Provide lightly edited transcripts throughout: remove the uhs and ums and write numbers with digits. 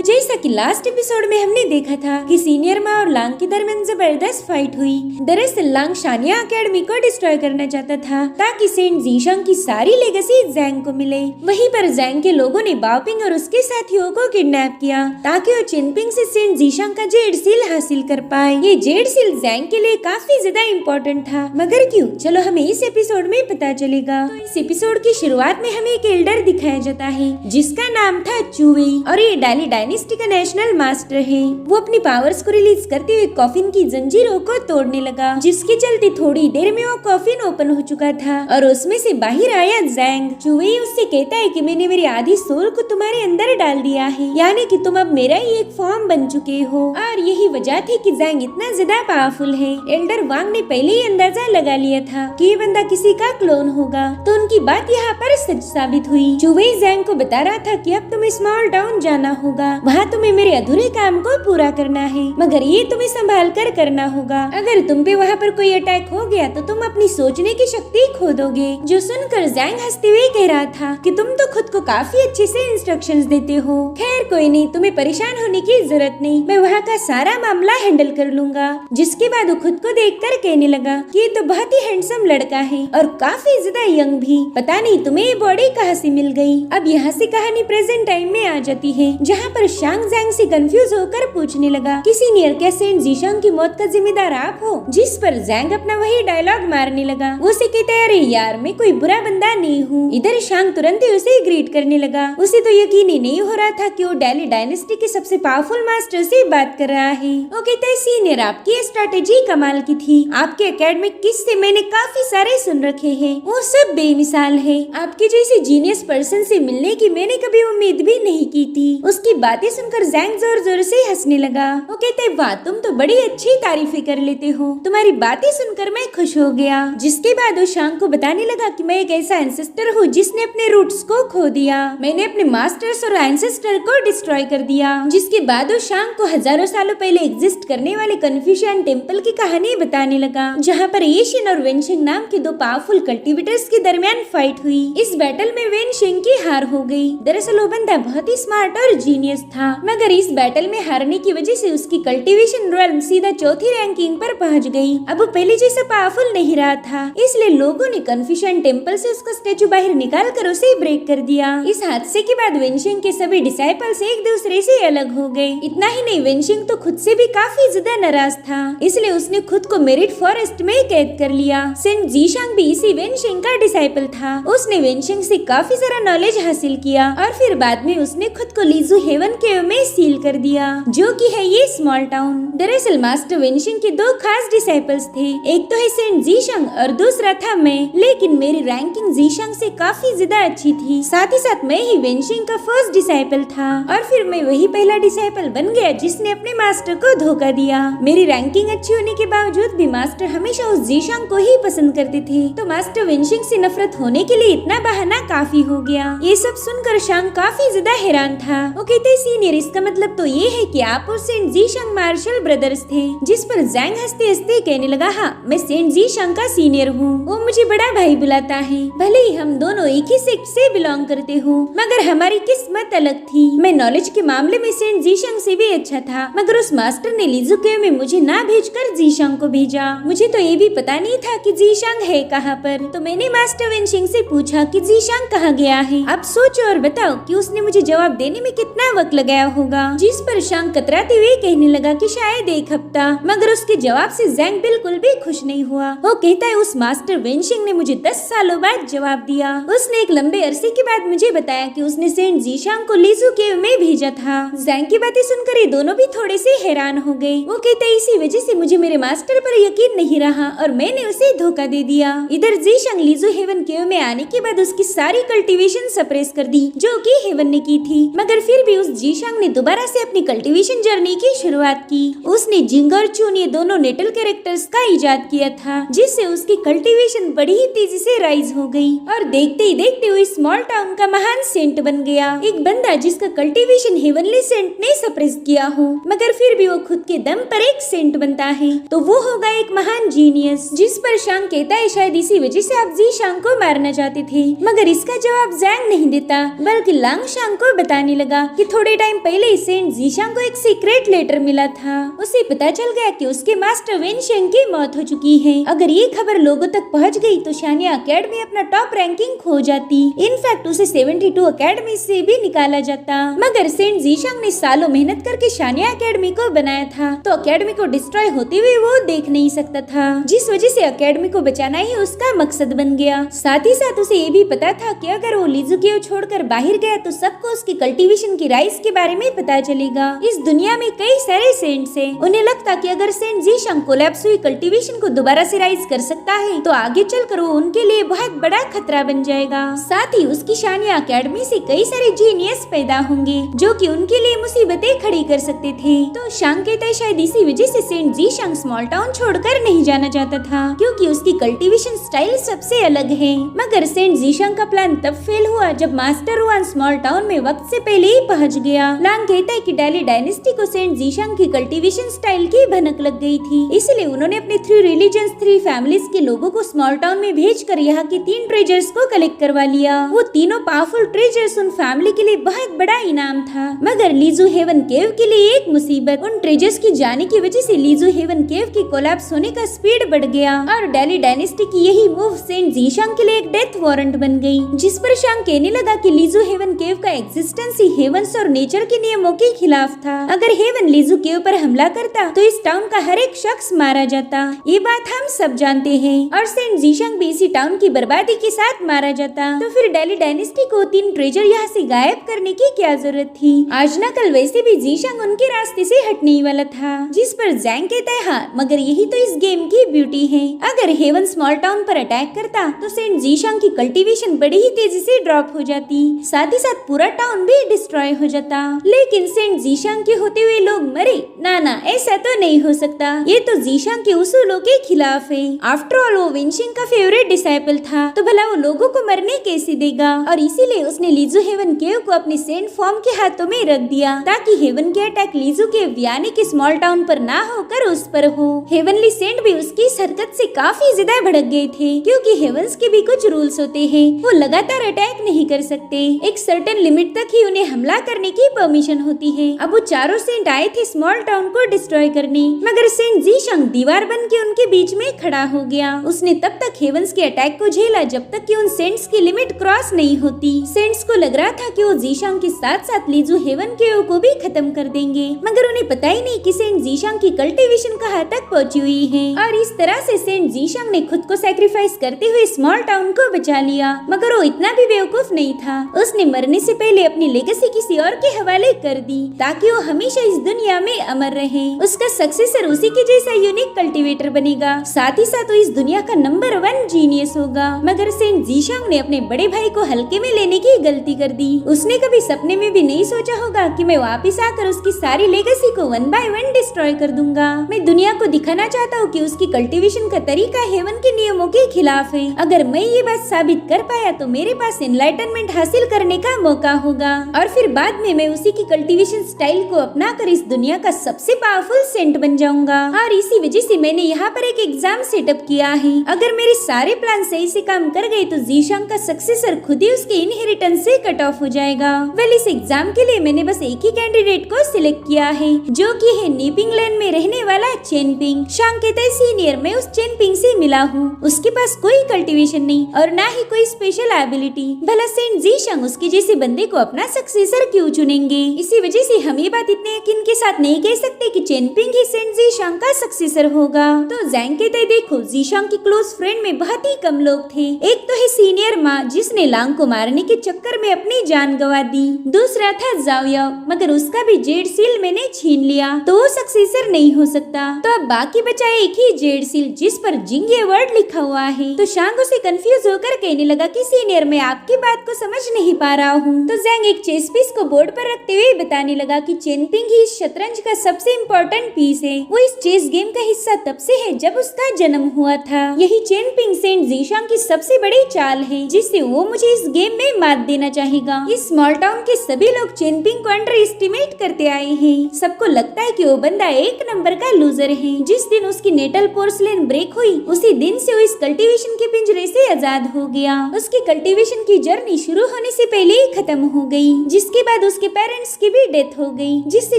जैसा कि last episode में हमने देखा था कि सीनियर माँ और लांग के दरमियान जबरदस्त फाइट हुई। दरअसल लांग शानिया एकेडमी को डिस्ट्रॉय करना चाहता था ताकि सेंट जीशंग की सारी लेगेसी जैंग को मिले। वहीं पर जैंग के लोगों ने बाओपिंग और उसके साथियों को किडनैप किया ताकि वो चिनपिंग से सेंट जीशंग का जेड सील हासिल कर पाए। ये जेड सील जैंग के लिए काफी ज्यादा इम्पोर्टेंट था, मगर क्यों, चलो हमें इस एपिसोड में पता चलेगा। तो इस एपिसोड की शुरुआत में हमें एक एल्डर दिखाया जाता है जिसका नाम था चुवेई और ये डाली डायनेस्टी का नेशनल मास्टर है। वो अपनी पावर्स को रिलीज करते हुए कॉफिन की जंजीरों को तोड़ने लगा, जिसके चलते थोड़ी देर में वो कॉफिन ओपन हो चुका था और उसमें से बाहर आया जैंग। चुवेई उससे कहता है कि मैंने मेरी आधी सोल को तुम्हारे अंदर डाल दिया है, यानी कि तुम अब मेरा ही एक फॉर्म बन चुके हो। और यही वजह थी कि जैंग इतना ज्यादा पावरफुल है। एल्डर वांग ने पहले ही अंदाजा लगा लिया था कि ये बंदा किसी का क्लोन होगा, तो उनकी बात यहाँ पर सच साबित हुई। चुवेई जैंग को बता रहा था कि अब तुम्हें स्मॉल टाउन जाना होगा, वहाँ तुम्हें मेरे अधूरे काम को पूरा करना है, मगर ये तुम्हें संभाल कर करना होगा। अगर तुम पे वहाँ पर कोई अटैक हो गया तो तुम अपनी सोचने की शक्ति खो दोगे। जो सुनकर जैंग हंसते हुए कह रहा था कि तुम तो खुद को काफी अच्छे से इंस्ट्रक्शंस देते हो। खैर कोई नहीं, तुम्हें परेशान होने की जरूरत नहीं, मैं वहाँ का सारा मामला हैंडल कर लूंगा। जिसके बाद वो खुद को देखकर कहने लगा कि ये तो बहुत ही हैंडसम लड़का है और काफी ज्यादा यंग भी, पता नहीं तुम्हें ये बॉडी कहाँ से मिल गई। अब यहाँ से कहानी प्रेजेंट टाइम में आ जाती है, जहाँ पर शांग जैंग से कंफ्यूज होकर पूछने लगा कि सीनियर क्या सेंट जीशंग की मौत का जिम्मेदार आप हो। जिस पर जैंग अपना वही डायलॉग मारने लगा। वो उसे कहता है अरे यार मैं कोई बुरा बंदा नहीं हूँ। इधर शांग तुरंत ही उसे ग्रीट करने लगा। उसे तो यकीन ही नहीं हो रहा था कि वो डाली डायनेस्टी के सबसे पावरफुल मास्टर से बात कर रहा है। वो कहता है सीनियर आपकी स्ट्रैटेजी कमाल की थी, आपके एकेडमिक किस्से मैंने काफी सारे सुन रखे हैं, वो सब बेमिसाल है। आपके जैसे जीनियस पर्सन से मिलने की मैंने कभी उम्मीद भी नहीं की थी। उसकी बातें सुनकर जैंग जोर जोर से हंसने लगा। वो कहते हैं वाह तुम तो बड़ी अच्छी तारीफें कर लेते हो, तुम्हारी बातें सुनकर मैं खुश हो गया। जिसके बाद वो शांग को बताने लगा कि मैं एक ऐसा एंसेस्टर हूँ जिसने अपने रूट्स को खो दिया, मैंने अपने मास्टर्स और एंसेस्टर को डिस्ट्रॉय कर दिया। जिसके बाद वो शांग को हजारों सालों पहले एग्जिस्ट करने वाले कन्फ्यूशियन टेम्पल की कहानी बताने लगा, जहाँ पर येशिन और वेनशिंग नाम के दो पावरफुल कल्टिवेटर्स के दरमियान फाइट हुई। इस बैटल में वेनशिंग की हार हो गई। दरअसल वो बंदा बहुत ही स्मार्ट और जीनियस था, मगर इस बैटल में हारने की वजह से उसकी कल्टीवेशन रॉयल सीधा चौथी रैंकिंग पर पहुंच गई। अब वो पहले जैसा पावरफुल नहीं रहा था, इसलिए लोगों ने कन्फ्यूशन टेम्पल से उसका स्टेचू बाहर निकाल कर उसे ब्रेक कर दिया। इस हादसे के बाद वेनशिंग के सभी डिसाइपल्स एक दूसरे से अलग हो गए। इतना ही नहीं, वेनशिंग तो खुद से भी काफी ज्यादा नाराज था, इसलिए उसने खुद को मेरिट फॉरेस्ट में कैद कर लिया। सेंट जीशंग भी इसी वेनशिंग का डिसाइपल था। उसने वेनशिंग से काफी सारा नॉलेज हासिल किया और फिर बाद में उसने खुद को लीजू हेवन केव में सील कर दिया, जो कि है ये स्मॉल टाउन। दरअसल मास्टर वेनशिंग के दो खास डिसाइपल्स थे, एक तो है सेंट जीशंग और दूसरा था मैं, लेकिन मेरी रैंकिंग जीशंग से काफी ज्यादा अच्छी थी। साथ ही साथ मैं ही वेनशिंग का फर्स्ट डिसाइपल था और फिर मैं वही पहला डिसाइपल बन गया जिसने अपने मास्टर को धोखा दिया। मेरी रैंकिंग अच्छी होने के बावजूद भी मास्टर हमेशा उस जीशंग को ही पसंद करते थे, तो मास्टर वेनशिंग से नफरत होने के लिए इतना बहाना काफी हो गया। ये सब सुनकर शांग काफी ज्यादा हैरान था। वो कहते सीनियर इसका मतलब तो ये है कि आप और सेंट जीशंग मार्शल ब्रदर्स थे। जिस पर जैंग हंसते हंसते कहने लगा हाँ मैं सेंट जीशंग का सीनियर हूँ, वो मुझे बड़ा भाई बुलाता है। भले ही हम दोनों एक ही सेक्ट से बिलोंग करते हो, मगर हमारी किस्मत अलग थी। मैं नॉलेज के मामले में सेंट जीशंग से भी अच्छा था, मगर उस मास्टर ने लीजू केव में मुझे ना भेजकर जीशंग को भेजा। मुझे तो ये भी पता नहीं था कि जीशंग है कहाँ पर, तो मैंने मास्टर वेनशिंग से पूछा कि जीशंग कहाँ गया है। अब सोचो और बताओ कि उसने मुझे जवाब देने में कितना वक्त लगाया होगा। जिस पर शांग कतराते हुए कहने लगा कि शायद एक हफ्ता, मगर उसके जवाब से जैंग बिल्कुल भी खुश नहीं हुआ। वो कहता है उस मास्टर वेनशिंग ने मुझे 10 सालों बाद जवाब दिया। उसने एक लंबे अरसे के बाद मुझे बताया कि उसने सेंट जीशंग को लीजू केव में भेजा था। जैंग की बातें सुनकर ये दोनों भी थोड़े से हैरान हो गए। वो कहता है इसी वजह से मुझे मेरे मास्टर पर यकीन नहीं रहा और मैंने उसे धोखा दे दिया। इधर जीशंग लीजू हेवन केव में आने के बाद उसकी सारी कल्टीवेशन सप्रेस कर दी जो कि हेवन ने की थी, मगर फिर भी उस जीशंग ने दोबारा से अपनी कल्टीवेशन जर्नी की शुरुआत की। उसने जिंग और चून ये दोनों नेटल कैरेक्टर्स का इजाद किया था, जिससे उसकी कल्टीवेशन बड़ी ही तेजी से राइज हो गई और देखते ही देखते हुए स्मॉल टाउन का महान सेंट बन गया। एक बंदा जिसका कल्टीवेशन हेवनली सेंट ने सप्रेस किया हो, मगर फिर भी वो खुद के दम पर एक सेंट बनता है, तो वो होगा एक महान जीनियस। जिस पर शांग कहता है शायद इसी वजह से आप जी शांग को मारना चाहते थे, मगर इसका जवाब जैंग नहीं देता, बल्कि लांग शांग को बताने लगा कि थोड़े टाइम पहले सेंट जी शांग को एक सीक्रेट लेटर मिला था। उसे पता चल गया कि उसके मास्टर वेन शेंग की मौत हो चुकी है। अगर ये खबर लोगों तक पहुंच गई तो शानिया अकेडमी अपना टॉप रैंकिंग खो जाती। इनफैक्ट उसे 72 अकेडमी से भी निकाला जाता। मगर सेंट जीशांग ने सालों मेहनत करके शानिया अकेडमी को बनाया था, तो अकेडमी को डिस्ट्रॉय होते हुए वो देख नहीं सकता था, जिस वजह से अकेडमी को बचाना ही उसका मकसद बन गया। साथ ही साथ उसे ये भी पता था कि अगर वो लीजू केव छोड़कर बाहर गया तो सबको उसकी कल्टीवेशन की राइज के बारे में पता चलेगा। इस दुनिया में कई सारे सेंट्स हैं। उन्हें लगता कि अगर सेंट जीशांग कोलैप्स हुई कल्टीवेशन को दोबारा से राइज कर सकता है तो आगे चलकर वो उनके लिए बहुत बड़ा खतरा बन जाएगा। साथ ही उसकी शानिया अकेडमी से कई सारे जीनियस पैदा होंगे जो कि उनके लिए मुसीबतें खड़ी कर सकते थे। तो शांग कहता है शायद इसी वजह से सेंट जीशांग स्मॉल टाउन छोड़कर नहीं जाना चाहता था, क्योंकि उसकी कल्टीवेशन स्टाइल सबसे अलग है। मगर सेंट जीशांग का प्लान तब फेल हुआ जब मास्टर वान स्मॉल टाउन में वक्त से पहले ही पहुंच गया। लांग कहता है कि डेली डायनेस्टी को सेंट जीशांग की कल्टीवेशन स्टाइल की भनक लग गई थी, इसलिए उन्होंने अपने 3 रिलीजन्स 3 फैमिलीज के लोगों को स्मॉल टाउन में भेजकर यहाँ की 3 ट्रेजर्स को कलेक्ट करवा लिया। वो तीनों पावरफुल ट्रेजर्स उन फैमिली के लिए बहुत बड़ा इनाम था, मगर लीजू हेवन केव के लिए एक मुसीबत। उन ट्रेजर्स की जाने की वजह से लीजू हेवन केव की कोलैप्स होने का स्पीड बढ़ गया और डेली डायनेस्टी की यही मूव सेंट जीशांग के लिए एक डेथ वारंट बन गई, जिस पर शांग कहने लगा कि लीजू हेवन केव का एग्जिस्टेंस ही हेवंस और नेचर के नियमों के खिलाफ था। अगर हेवन लीजू केव पर हमला करता तो इस टाउन का हर एक शख्स मारा जाता। ये बात हम सब जानते हैं, और सेंट जीशांग भी इसी टाउन की बर्बादी के साथ मारा जाता। तो फिर डेली डायनेस्टी को 3 ट्रेजर यहाँ से गायब करने की क्या जरूरत थी? आज न कल वैसे भी जीशांग उनके रास्ते से हटने ही वाला था, जिस पर जैंग कहता है हाँ, मगर यही तो इस गेम की ब्यूटी है। अगर हेवन स्मॉल टाउन पर अटैक करता तो सेंट जीशांग की कल्टीवेशन बड़ी ही तेजी से ड्रॉप हो जाती, साथ ही साथ पूरा टाउन भी डिस्ट्रॉय हो जाता। लेकिन सेंट जीशांग के होते हुए लोग मरे ना, ऐसा तो नहीं हो सकता। ये तो जीशांग के उसूलों के खिलाफ है। आफ्टर ऑल वो विंशिंग का फेवरेट डिसाइपल था, तो भला वो लोगों को मरने कैसे देगा? और इसीलिए उसने लीजू हेवन केव को अपने सेंट फॉर्म के हाथों में रख दिया, ताकि हेवन के अटैक लीजू केव यानी कि स्मॉल टाउन पर ना होकर उस पर हो। हेवनली सेंट भी उसकी इस हरकत से काफी ज्यादा भड़क गए थे, क्योंकि हेवंस के भी कुछ रूल्स होते हैं। वो लगातार अटैक नहीं कर सकते, एक सर्टेन लिमिट तक ही उन्हें हमला करने की परमिशन होती है। अब वो चारों सेंट आए थे स्मॉल टाउन को डिस्ट्रॉय करने, मगर सेंट जीशांग दीवार बन के उनके बीच में खड़ा हो गया। उसने तब तक हेवंस के अटैक को झेला जब तक कि उन सेंट्स की लिमिट क्रॉस नहीं होती। सेंट्स को लग रहा था कि वो जीशांग के साथ साथ लीजू हेवन केव को भी खत्म कर देंगे, मगर उन्हें पता ही नहीं कि सेंट जीशांग की कल्टीवेशन कहाँ तक पहुंची हुई है। और इस तरह से सेंट जीशांग ने खुद को सैक्रिफाइस करते हुए स्मॉल टाउन को बचा लिया। मगर वो इतना भी बेवकूफ नहीं था, उसने मरने से पहले अपनी लेगेसी किसी और के हवाले कर दी, ताकि वो हमेशा इस दुनिया में अमर रहे। उसका सक्सेसर उसी के जैसा यूनिक कल्टीवेटर बनेगा, साथ ही साथ वो इस दुनिया का नंबर 1 जीनियस होगा। मगर सेंट जीशांग ने अपने बड़े भाई को हल्के में लेने की गलती कर दी। उसने कभी सपने में भी नहीं सोचा होगा कि मैं वापस आकर उसकी सारी लेगेसी को 1 बाय 1 डिस्ट्रॉय कर दूंगा। मैं दुनिया को दिखाना चाहता हूँ कि उसकी कल्टीवेशन का तरीका हेवन के नियमों के खिलाफ है। अगर मैं ये बात साबित कर पाया तो मेरे पास एनलाइटनमेंट हासिल करने का मौका होगा, और फिर बाद में मैं उसी की कल्टीवेशन स्टाइल को अपना कर इस दुनिया का सबसे पावरफुल सेंट बन जाऊंगा। और इसी वजह से मैंने यहाँ पर एक एग्जाम सेटअप किया है। अगर मेरे सारे प्लान सही से काम कर गए तो जीशांग का सक्सेसर खुद ही उसके इनहेरिटेंस से कट ऑफ हो जाएगा। वेल, इस एग्जाम के लिए मैंने बस एक ही कैंडिडेट को सिलेक्ट किया है, जो कि है नीपिंग लैंड में रहने वाला चेनपिंग। शांग कहता है सीनियर, मैं उस चेनपिंग से मिला हूँ, उसके पास कोई कल्टीवेशन नहीं और ना ही कोई स्पेशल एबिलिटी। भला सेंट जीशांग उसके जैसे बंदे को अपना सक्सेसर क्यों चुनेंगे? इसी वजह से हम ये बात इतने यकीन के साथ नहीं कह सकते कि चेनपिंग ही सेंट जीशांग का सक्सेसर होगा। तो जैंग कहता है देखो, जीशांग के क्लोज फ्रेंड में बहुत ही कम लोग थे। एक तो है सीनियर माँ, जिसने लांग को मारने के चक्कर में अपनी जान गंवा दी। दूसरा था जाओयाओ, मगर उसका भी जेड सील मैंने छीन लिया, तो वो सक्सेसर नहीं हो सकता। तो अब बाकी बचा एक ही जेड सील, जिस पर जिंगे वर्ड लिखा हुआ है। तो शांग उसे कंफ्यूज होकर कहने लगा कि सीनियर, मैं आपकी बात को समझ नहीं पा रहा हूँ। तो जैंग एक चेस पीस को बोर्ड पर रखते हुए बताने लगा कि चेनपिंग ही इस शतरंज का सबसे इम्पोर्टेंट पीस है। वो इस चेस गेम का हिस्सा तब से है जब उसका जन्म हुआ था। यही चेनपिंग सेंट जीशांग की सबसे बड़ी चाल है, जिससे वो मुझे इस गेम में मात देना चाहेगा। इस स्मॉल टाउन के सभी सभी लोग चेनपिंग को अंडर एस्टिमेट करते आए हैं। सबको लगता है कि वो बंदा एक नंबर का लूजर है। जिस दिन उसकी नेटल पोर्सलेन ब्रेक हुई उसी दिन से वो इस कल्टीवेशन के पिंजरे से आजाद हो गया। उसकी कल्टीवेशन की जर्नी शुरू होने से पहले ही खत्म हो गई, जिसके बाद उसके पेरेंट्स की भी डेथ हो गई, जिससे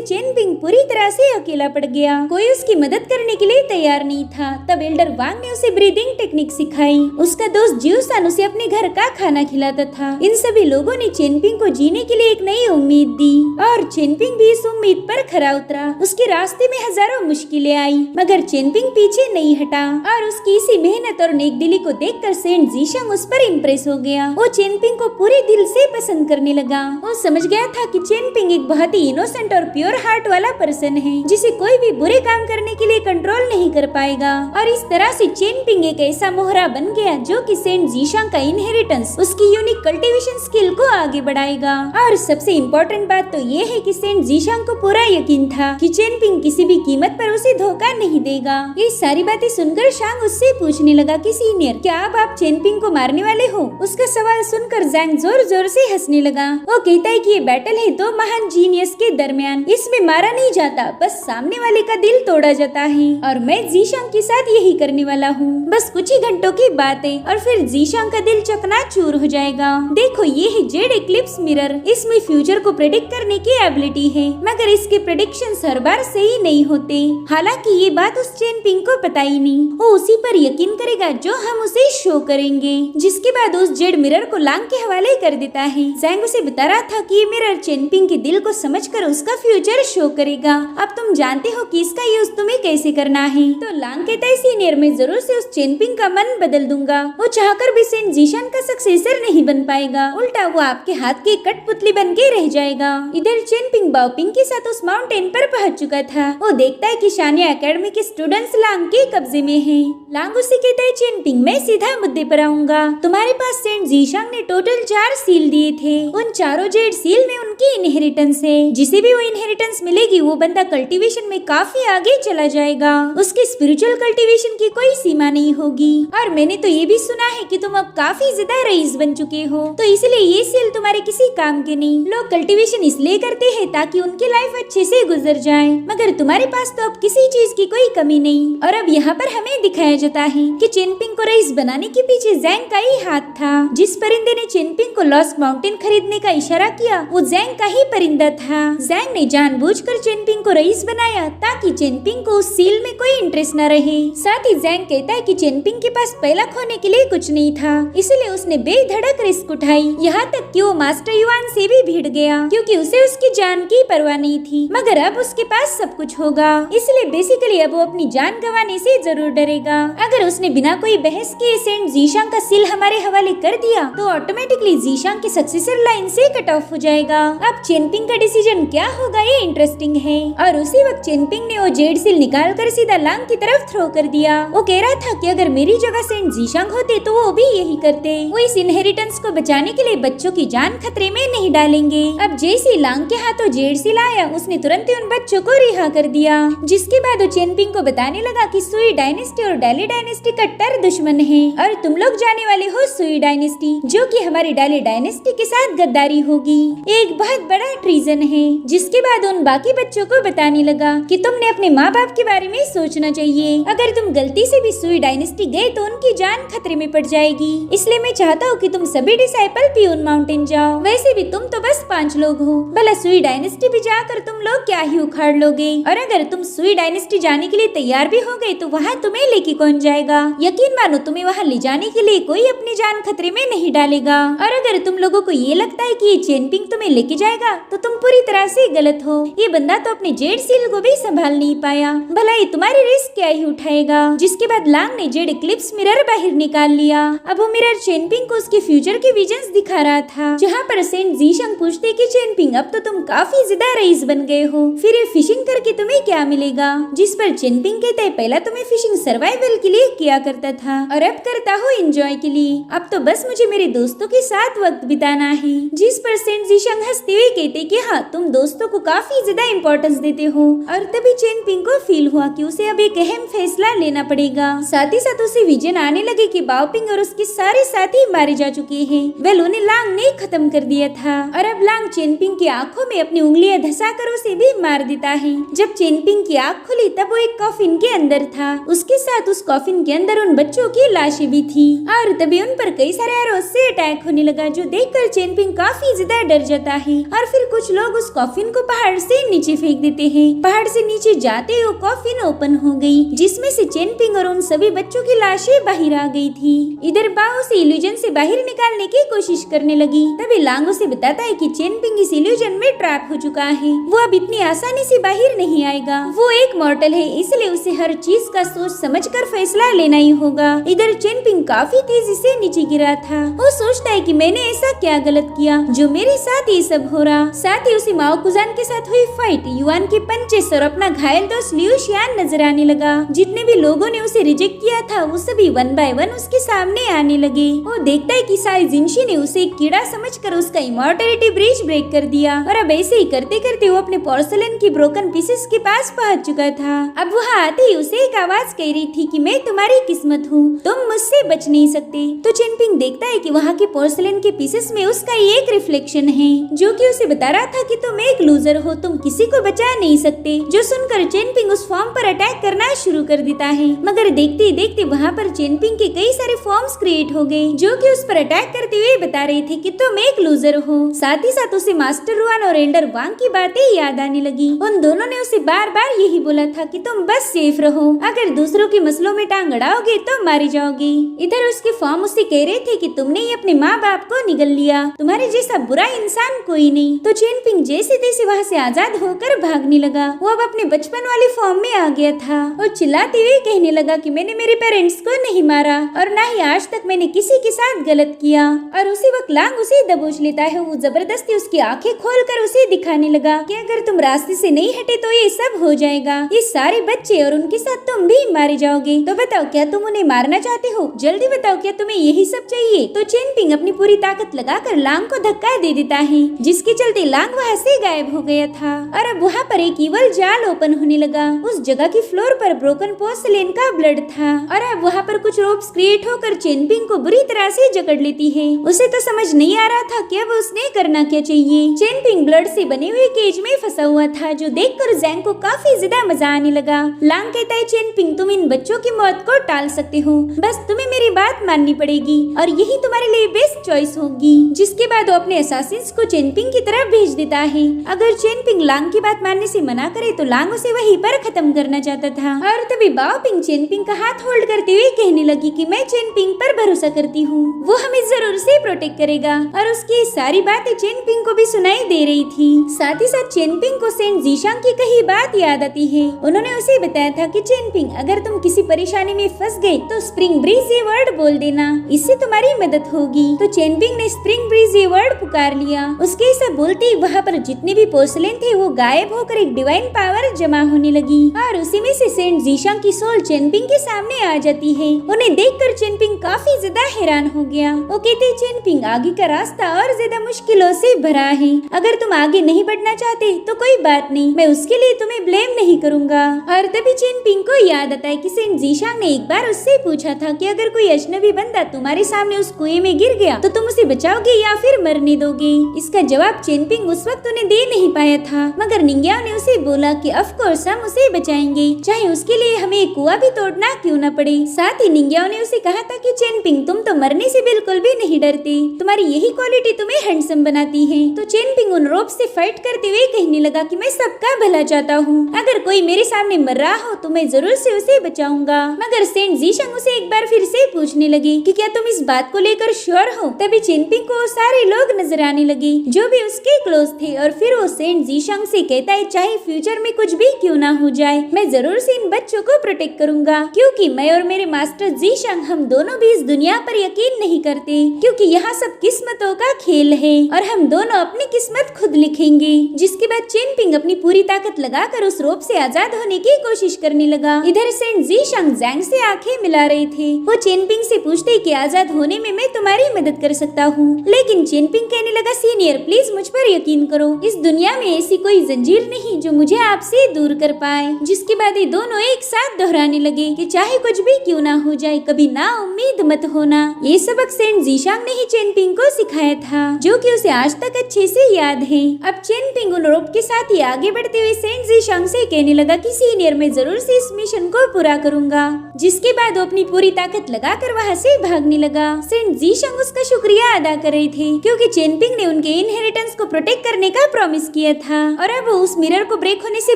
चेनपिंग पूरी तरह से अकेला पड़ गया। कोई उसकी मदद करने के लिए तैयार नहीं था। तब एल्डर वांग ने उसे ब्रीदिंग टेक्निक सिखाई। उसका दोस्त जियोसान उसे अपने घर का खाना खिलाता था। इन सभी लोगों ने चेनपिंग को जीने के लिए एक नई उम्मीद दी और चेनपिंग भी इस उम्मीद पर खरा उतरा। उसके रास्ते में हजारों मुश्किलें आई, मगर चेनपिंग पीछे नहीं हटा और उसकी इसी मेहनत और नेकदिली को देखकर सेंट जीशंग उस पर इम्प्रेस हो गया। वो चेनपिंग को पूरे दिल से पसंद करने लगा। वो समझ गया था कि चेनपिंग एक बहुत ही इनोसेंट और प्योर हार्ट वाला पर्सन है, जिसे कोई भी बुरे काम करने के लिए कंट्रोल नहीं कर पाएगा। और इस तरह से चेनपिंग एक ऐसा मोहरा बन गया जो कि सेंट जीशंग का इनहेरिटेंस, उसकी यूनिक कल्टीवेशन स्किल को आगे बढ़ाएगा। और सबसे इम्पोर्टेंट बात तो ये है कि सेंट जीशंग को पूरा यकीन था कि चेनपिंग किसी भी कीमत पर उसे धोखा नहीं देगा। ये सारी बातें सुनकर शांग उससे पूछने लगा कि सीनियर, क्या अब आप चेनपिंग को मारने वाले हो? उसका सवाल सुनकर जैंग जोर जोर से हंसने लगा। वो कहता है कि ये बैटल है दो महान जीनियस के दरमियान, इसमें मारा नहीं जाता, बस सामने वाले का दिल तोड़ा जाता है। और मैं जीशंग के साथ यही करने वाला हूँ। बस कुछ ही घंटों की बात है और फिर जीशंग का दिल चकनाचूर हो जाएगा। देखो, ये है जेड एक्लिप्स मिरर। इसमें फ्यूचर को प्रेडिक्ट करने की एबिलिटी है, मगर इसके प्रेडिक्शंस हर बार सही नहीं होते। हालांकि ये बात उस चेनपिंग को पता ही नहीं। वो उसी पर यकीन करेगा जो हम उसे शो करेंगे। जिसके बाद उस जेड मिरर को लांग के हवाले कर देता है। जैंग उसे बता रहा था कि ये मिरर चेनपिंग के दिल को समझकर उसका फ्यूचर शो करेगा। अब तुम जानते हो कि इसका यूज तुम्हें कैसे करना है। तो लांग कहता है, सीनियर, मैं जरूर से उस चेनपिंग का मन बदल दूंगा। वो चाहकर भी सेंट जीशन का सक्सेसर नहीं बन पाएगा, उल्टा वो आपके हाथ की कठपुतली बन के रह जाएगा। इधर चेनपिंग बाओपिंग के साथ उस माउंटेन पर पहुंच चुका था। वो देखता है कि शानिया एकेडमी के स्टूडेंट्स लांग के कब्जे में हैं। लांग उसे कहता है, चेनपिंग, मैं सीधा मुद्दे पर आऊंगा। तुम्हारे पास सेंट जीशंग ने टोटल 4 सील दिए थे। उन चारों जेड सील में उनकी इनहेरिटेंस है। जिसे भी वो इनहेरिटेंस मिलेगी वो बंदा कल्टीवेशन में काफी आगे चला जाएगा। उसके स्पिरिचुअल कल्टीवेशन की कोई सीमा नहीं होगी। और मैंने तो ये भी सुना है कि तुम अब काफी ज्यादा रईस बन चुके हो, तो इसलिए ये सील तुम्हारे किसी काम के नहीं। लोग कल्टीवेशन इसलिए करते हैं ताकि उनकी लाइफ अच्छे से गुजर जाए, मगर तुम्हारे पास तो अब किसी चीज की कोई कमी नहीं। और अब यहाँ पर हमें दिखाया जाता है कि चेनपिंग को रईस बनाने के पीछे जैंग का ही हाथ था। जिस परिंदे ने चेनपिंग को लॉस्ट माउंटेन खरीदने का इशारा किया वो जैंग का ही परिंदा था। जैंग ने जानबूझकर चेनपिंग को रईस बनाया ताकि चेनपिंग को उस सील में कोई इंटरेस्ट न रहे। साथ ही जैंग कहता है कि चेनपिंग के पास पहला खोने के लिए कुछ नहीं था, इसलिए उसने बेधड़क रिस्क उठाई। यहाँ तक कि वो मास्टर युआन से भी भिड़ गया क्योंकि उसे उसकी जान की परवाह नहीं थी। मगर अब उसके पास सब कुछ होगा, इसलिए बेसिकली अब वो अपनी जान गंवाने से जरूर डरेगा। अगर उसने बिना कोई बहस किए सेंट जीशंग का सील हमारे हवाले कर दिया तो ऑटोमेटिकली जीशंग के सक्सेसर लाइन से कट ऑफ हो जाएगा। अब चेनपिंग का डिसीजन क्या होगा ये इंटरेस्टिंग है। और उसी वक्त चेनपिंग ने वो जेड सील निकाल कर सीधा लांग की तरफ थ्रो कर दिया। वो कह रहा था कि अगर मेरी जगह सेंट जीशंग होते तो वो भी यही करते। वो इस इनहेरिटेंस को बचाने के लिए बच्चों की जान खतरे में नहीं डालेंगे। अब जैसे लांग के हाथों जेड सील आया उसने तुरंत ही उन बच्चों को रिहा कर दिया। जिसके बाद वो चेनपिंग को बताने लगा कि सुई डायनेस्टी और डाली डायनेस्टी कट्टर दुश्मन है और तुम लोग जाने वाले हो सुई डायनेस्टी, जो कि हमारी डाली डायनेस्टी के साथ गद्दारी होगी। एक बहुत बड़ा ट्रीजन है। जिसके बाद उन बाकी बच्चों को बताने लगा कि तुमने अपने माँ बाप के बारे में सोचना चाहिए। अगर तुम गलती से भी सुई डायनेस्टी गए तो उनकी जान खतरे में पड़ जाएगी। इसलिए मैं चाहता हूँ कि तुम सभी डिसाइपल पियून माउंटेन जाओ। वैसे भी तुम तो बस 5 लोग हो, भला सुई डायनेस्टी भी जाकर तुम लोग क्या ही उखाड़ लोगे। और अगर तुम सुई डायनेस्टी जाने के लिए तैयार भी हो गए तो वहाँ तुम्हें लेके कौन जाएगा। यकीन मानो तुम्हें वहाँ ले जाने के लिए कोई अपनी जान खतरे में नहीं डालेगा। और अगर तुम लोगों को ये लगता है कि ये चेनपिंग तुम्हें लेके जाएगा तो तुम पूरी तरह से गलत हो। ये बंदा तो अपने जेड सील को भी संभाल नहीं पाया, भला ये तुम्हारी रिस्क क्या ही उठाएगा। जिसके बाद लांग ने जेड एक्लिप्स मिरर बाहर निकाल लिया। अब वो मिरर चेनपिंग को उसके फ्यूचर के विजन्स दिखा रहा था, जहाँ पर सेंट जीशंग पूछते कि चेनपिंग अब तो तुम काफी ज्यादा रईस बन गए हो, फिर ये फिशिंग करके तुम्हें क्या मिलेगा। जिस पर चेनपिंग कहता है पहला तो मैं फिशिंग सर्वाइवल के लिए किया करता था और अब करता हूँ एंजॉय के लिए। अब तो बस मुझे मेरे दोस्तों के साथ वक्त बिताना है। जिस पर सेंट जीशंग हंसते हुए कहते कि हाँ तुम दोस्तों को काफी ज्यादा इम्पोर्टेंस देते हो। और तभी चेनपिंग को फील हुआ कि उसे अब एक अहम फैसला लेना पड़ेगा। साथ ही साथ उसे विजन आने लगे कि बाओपिंग और उसके सारे साथी मारे जा चुके हैं। वेल उन्हें लांग ने खत्म कर दिया था और अब अब लांग चेनपिंग की आंखों में अपनी उंगलियां धंसाकर उसे भी मार देता है। जब चेनपिंग की आंख खुली तब वो एक कॉफिन के अंदर था। उसके साथ उस कॉफिन के अंदर उन बच्चों की लाशें भी थी और तभी उन पर कई सारे एरोस से अटैक होने लगा, जो देखकर चेनपिंग काफी ज्यादा डर जाता है। और फिर कुछ लोग उस कॉफिन को पहाड़ से नीचे फेंक देते हैं। पहाड़ से नीचे जाते ही वो कॉफिन ओपन हो गई, जिसमें से चेनपिंग और उन सभी बच्चों की लाशें बाहर आ गई थी। इधर बाओ से इल्यूजन से बाहर निकालने की कोशिश करने लगी। तभी लांग उसे बताता है कि चेनपिंग इस इल्यूजन में ट्रैप हो चुका है, वो अब इतनी आसानी से बाहर नहीं आएगा। वो एक मॉर्टल है, इसलिए उसे हर चीज का सोच समझकर फैसला लेना ही होगा। इधर चेनपिंग काफी तेजी से नीचे गिरा था। वो सोचता है कि मैंने ऐसा क्या गलत किया जो मेरे साथ ये सब हो रहा। साथ ही उसे माओ कुजान के साथ हुई फाइट, युआन के पंचेस और अपना घायल दोस्त लियू शियान नजर आने लगा। जितने भी लोगों ने उसे रिजेक्ट किया था वो सभी वन बाय वन उसके सामने आने लगे। वो देखता है कि साई जिनशी ने उसे एक कीड़ा समझकर उसका इमॉर्टलिटी ब्रिज ब्रेक कर दिया और अब ऐसे ही करते करते वो अपने पोर्सलेन की ब्रोकन पीसेस के पास पहुंच चुका था। अब वहाँ आते ही उसे एक आवाज कह रही थी कि मैं तुम्हारी किस्मत हूँ, तुम मुझसे बच नहीं सकते। तो चेनपिंग देखता है कि वहाँ के पोर्सलेन के पीसेस में उसका एक रिफ्लेक्शन है, जो कि उसे बता रहा था कि तुम एक लूजर हो, तुम किसी को बचा नहीं सकते। जो सुनकर चेनपिंग उस फॉर्म पर अटैक करना शुरू कर देता है, मगर देखते ही देखते वहाँ पर चेनपिंग के कई सारे फॉर्म्स क्रिएट हो गए, जो कि उस पर अटैक करते हुए बता रहे थे कि तुम एक लूजर हो। साथ ही साथ उसे मास्टर रुआन और एल्डर वांग की बातें याद आने लगी। उन दोनों ने उसे बार बार यही बोला था कि तुम बस सेफ रहो, अगर दूसरों के मसलों में टांग अड़ाओगे तो मारे जाओगे। इधर उसके फॉर्म उसे कह रहे थे कि तुमने ही अपने माँ बाप को निगल लिया, तुम्हारे जैसा बुरा इंसान कोई नहीं। तो चेनपिंग जैसे तैसे वहाँ से आजाद होकर भागने लगा। वो अब अपने बचपन वाले फॉर्म में आ गया था और चिल्लाते हुए कहने लगा कि मैंने मेरे पेरेंट्स को नहीं मारा और न ही आज तक मैंने किसी के साथ गलत किया। और उसी वक्त लांग उसे दबोच लेता है। वो जबरदस्ती उसकी आंखें खोलकर उसे दिखाने लगा कि अगर तुम रास्ते से नहीं हटे तो ये सब हो जाएगा, ये सारे बच्चे और उनके साथ तुम भी मारे जाओगे। तो बताओ क्या तुम उन्हें मारना चाहते हो? जल्दी बताओ क्या तुम्हें यही सब चाहिए? तो चेनपिंग अपनी पूरी ताकत लगाकर लांग को धक्का दे देता है, जिसके चलते लांग वहाँ से गायब हो गया था। और अब वहाँ पर एक इवल जाल ओपन होने लगा। उस जगह की फ्लोर पर ब्रोकन पोर्सलेन का ब्लड था और अब वहाँ पर कुछ रोप्स क्रिएट होकर चेनपिंग को बुरी तरह से जकड़ लेती है। उसे तो समझ नहीं आ रहा था कि अब उसने करना क्या चाहिए। चेनपिंग ब्लड से बने हुए केज में फंसा हुआ था, जो देखकर ज़ैंग को काफी ज्यादा मजा आने लगा। लांग कहता है चेनपिंग तुम इन बच्चों की मौत को टाल सकते हो, बस तुम्हें मेरी बात माननी पड़ेगी और यही तुम्हारे लिए बेस्ट चॉइस होगी। जिसके बाद वो अपने असासिन्स को चेनपिंग की तरफ भेज देता है। अगर चेनपिंग लांग की बात मानने से मना करे तो लांग उसे वहीं पर खत्म करना चाहता था। और तभी बाओपिंग चेनपिंग का हाथ होल्ड करते हुए कहने लगी कि मैं चेनपिंग पर भरोसा करती हूँ, वो हमें जरूर से प्रोटेक्ट करेगा। और उसकी सारी बातें चेनपिंग को भी सुनाई दे रही थी। साथ ही साथ चेनपिंग को सेंट जीशांग की कही बात याद आती है। उन्होंने उसे बताया था कि चेनपिंग अगर तुम किसी परेशानी में फंस गए तो स्प्रिंग ब्रीज ये वर्ड बोल देना, इससे तुम्हारी मदद होगी। तो चेनपिंग ने स्प्रिंग ब्रीज ये वर्ड पुकार लिया। उसके ऐसा बोलते ही वहाँ पर जितने भी पोर्सलेन थे वो गायब होकर एक डिवाइन पावर जमा होने लगी और उसी में से सेंट जीशांग की सोल चेनपिंग के सामने आ जाती है। उन्हें देखकर चेनपिंग काफी ज्यादा हैरान हो गया। वो कहते चेनपिंग आगे का रास्ता और ज्यादा मुश्किलों से भरा है, अगर तुम आगे नहीं बढ़ना चाहते तो कोई बात नहीं, मैं उसके लिए तुम्हें ब्लेम नहीं करूँगा। और तभी चेनपिंग को याद आता है कि सेंट जीशांग ने एक बार उससे पूछा था कि अगर कोई अजनबी बंदा तुम्हारे सामने उस कुएं में गिर गया तो तुम उसे बचाओगे या फिर मरने दोगे। इसका जवाब चेनपिंग उस वक्त उन्हें दे नहीं पाया था, मगर निंग्याओ ने उसे बोला कि ऑफ कोर्स हम उसे बचाएंगे, चाहे उसके लिए हमें एक कुआं भी तोड़ना क्यों न पड़े। साथ ही निंग्याओ ने उसे कहा था कि चेनपिंग तुम तो मरने से बिल्कुल भी नहीं डरते, तुम्हारी यही क्वालिटी तुम्हें हैंडसम बनाती है। तो चेनपिंग उन रोप से फाइट करते हुए कहने लगा कि मैं सबका भला चाहता हूँ, अगर कोई मेरे सामने मर रहा हो तो मैं जरूर से उसे बचाऊंगा। मगर सेंट जीशांग उसे एक बार फिर से पूछने लगी कि क्या तुम इस बात को लेकर श्योर हो। तभी चेनपिंग को सारे लोग नजर आने लगे जो भी उसके क्लोज थे और फिर वो सेंट जीशांग से कहता है चाहे फ्यूचर में कुछ भी क्यों ना हो जाए, मैं जरूर से इन बच्चों को प्रोटेक्ट करूंगा, क्योंकि मैं और मेरे मास्टर जीशांग हम दोनों भी इस दुनिया पर यकीन नहीं करते, क्योंकि यहाँ सब किस्मतों का खेल है और हम दोनों अपनी किस्मत खुद लिखेंगे। जिसके बाद चेनपिंग अपनी पूरी ताकत लगाकर उस रोप से आजाद होने की कोशिश करने लगा। इधर सेंट जीशांग ज़ैंग से आंखें मिला रहे थे। वो चेनपिंग से पूछते कि आजाद होने में मैं तुम्हारी मदद कर सकता हूँ, लेकिन चेनपिंग कहने लगा सीनियर प्लीज मुझ पर यकीन करो, इस दुनिया में ऐसी कोई जंजीर नहीं जो मुझे आपसे दूर कर पाए। जिसके बाद ये दोनों एक साथ दोहराने लगे कि चाहे कुछ भी क्यों ना हो जाए कभी ना उम्मीद मत होना। ये सबक सेंट जीशांग ने ही चेनपिंग को सिखाया था, जो कि उसे आज तक अच्छे से याद है। अब चेन पिंग उन रोप के साथ ही आगे बढ़ते हुए सेंट जीशांग से कहने लगा कि सीनियर मैं जरूर से इस मिशन को पूरा करूंगा। जिसके बाद वो अपनी पूरी ताकत लगाकर वहाँ से भागने लगा। सेंट जीशांग उसका शुक्रिया अदा कर रहे थे क्योंकि चेन पिंग ने उनके इनहेरिटेंस को प्रोटेक्ट करने का प्रॉमिस किया था। और अब वो उस मिरर को ब्रेक होने से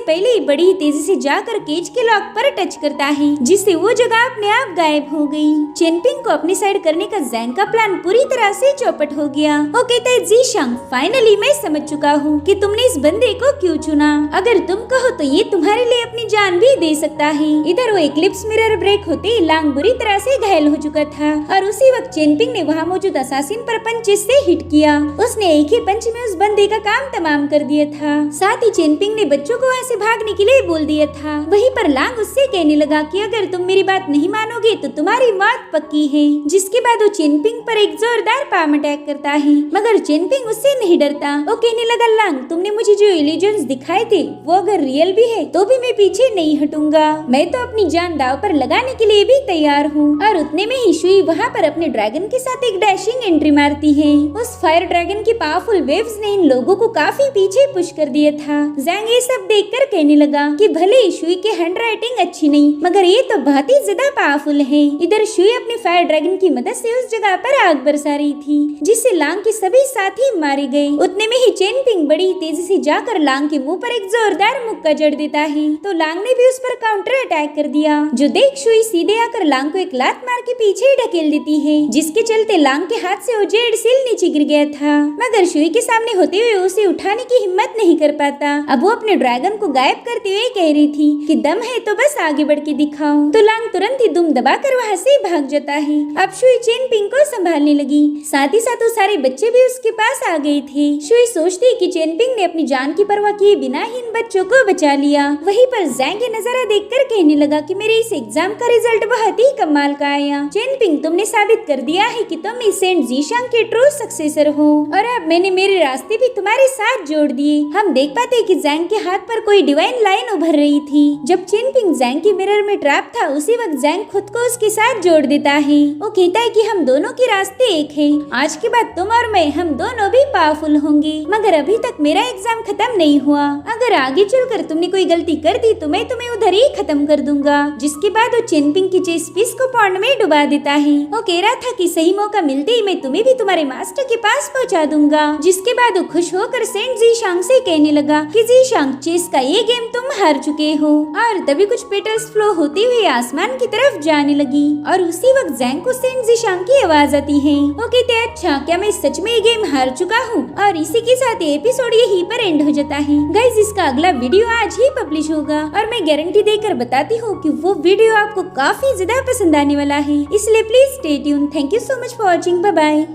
पहले ही बड़ी तेजी से जाकर केज के लॉक पर टच करता है, जिससे वो जगह अपने आप गायब हो गई। चेन पिंग को अपनी साइड करने का जैंग का प्लान पूरी तरह से चौपट हो गया। वो कहता है जीशांग फाइनली मैं समझ चुका हूँ कि तुमने इस बंदे को क्यों चुना। अगर तुम कहो तो ये तुम्हारे लिए अपनी जान भी दे सकता है। इधर वो इक्लिप्स मिरर ब्रेक होते ही लांग बुरी तरह से घायल हो चुका था और उसी वक्त चेन पिंग ने वहाँ मौजूद असासिन पर पंचेस से हिट किया। उसने एक ही पंच में उस बंदे का काम तमाम कर दिया था। साथ ही चेन पिंग ने बच्चों को वहाँ से भागने के लिए बोल दिया था। वहीं पर लांग उससे कहने लगा कि अगर तुम मेरी बात नहीं मानोगे तो तुम्हारी मौत पक्की है। जिसके बाद वो चेन पिंग पर एक जोरदार पाम अटैक करता है, मगर चेन पिंग उससे नहीं डरता। वो कहने लगा लांग तुमने मुझे जो इल्यूजन्स दिखाए थे वो अगर रियल भी है तो भी मैं पीछे नहीं हटूंगा। मैं तो अपनी जान दाव पर लगाने के लिए भी तैयार हूँ। और उतने में ही शुई वहाँ पर अपने ड्रैगन के साथ एक डैशिंग एंट्री मारती है। उस फायर ड्रैगन की पावरफुल वेव्स ने इन लोगों को काफी पीछे पुश कर दिया था। जैंग ये सब देखकर कहने लगा कि भले ही शुई की हैंड राइटिंग अच्छी नहीं मगर ये तो बहुत ही ज्यादा पावरफुल है। इधर शुई अपनी फायर ड्रैगन की मदद से उस जगह पर आग बरसा रही थी, जिससे लांग के सभी साथी मारे गए। उतने में ही चेन पिंग बड़ी तेजी से जाकर लांग के मुंह पर एक जोरदार मुक्का जड़ देता है, तो लांग ने भी उस पर काउंटर अटैक कर दिया। जो देख शुई सीधे आकर लांग को एक लात मार के पीछे ढकेल देती है, जिसके चलते लांग के हाथ से वो जेड सील नीचे गिर गया था। मगर शुई के सामने होते हुए उसे उठाने की हिम्मत नहीं कर पाता। अब वो अपने ड्रैगन को गायब करते हुए कह रही थी कि दम है तो बस आगे बढ़ के दिखाओ। तो लांग तुरंत ही दुम दबाकर वहाँ से भाग जाता है। अब शुई चेन पिंग को संभालने लगी, साथ ही साथ वो सारे बच्चे भी उसके पास आ गए थे। शुई सोचती कि चेन पिंग ने अपनी जान की परवाह किए बिना ही इन बच्चों को बचा लिया। वहीं पर जैंग ये नजारा देखकर कहने लगा कि मेरे इस एग्जाम का रिजल्ट बहुत ही कमाल का आया। चेन पिंग तुमने साबित कर दिया है कि तुम इस सेंट जीशांग के ट्रू सक्सेसर हो और अब मैंने मेरे रास्ते भी तुम्हारे साथ जोड़ दिए। हम देख पाते कि जैंग के हाथ पर कोई डिवाइन लाइन उभर रही थी। जब चेन पिंग जैंग के मिरर में ट्रैप था उसी वक्त जैंग खुद को उसके साथ जोड़ देता है। वो कहता है कि हम दोनों के रास्ते एक हैं। आज के बाद तुम और मैं हम दोनों भी पावरफुल होंगे, मगर अभी तक मेरा एग्जाम खत्म नहीं हुआ। अगर आगे चलकर तुमने कोई गलती कर दी तो मैं तुम्हें उधर ही खत्म कर दूंगा। जिसके बाद वो चेन पिंग की चेस पीस को पॉन्ड में डुबा देता है। वो कह रहा था कि सही मौका मिलते ही मैं तुम्हें भी तुम्हारे मास्टर के पास पहुंचा दूंगा। जिसके बाद वो खुश होकर सेंट जीशांग से कहने लगा कि जीशांग चेस का ये गेम तुम हार चुके हो। और तभी कुछ पेटल्स फ्लो होते हुए आसमान की तरफ जाने लगी और उसी वक्त जैंग को सेंट जीशांग की आवाज आती है। वो कहते हैं अच्छा क्या मैं सच में ये गेम हार चुका हूँ। और इसी के साथ ये एपिसोड यहीं पर एंड हो जाता है। गाइस इसका अगला वीडियो आज ही पब्लिश होगा और मैं गारंटी देकर बताती हूँ कि वो वीडियो आपको काफी ज्यादा पसंद आने वाला है, इसलिए please stay tune. Thank you so much for watching. Bye bye.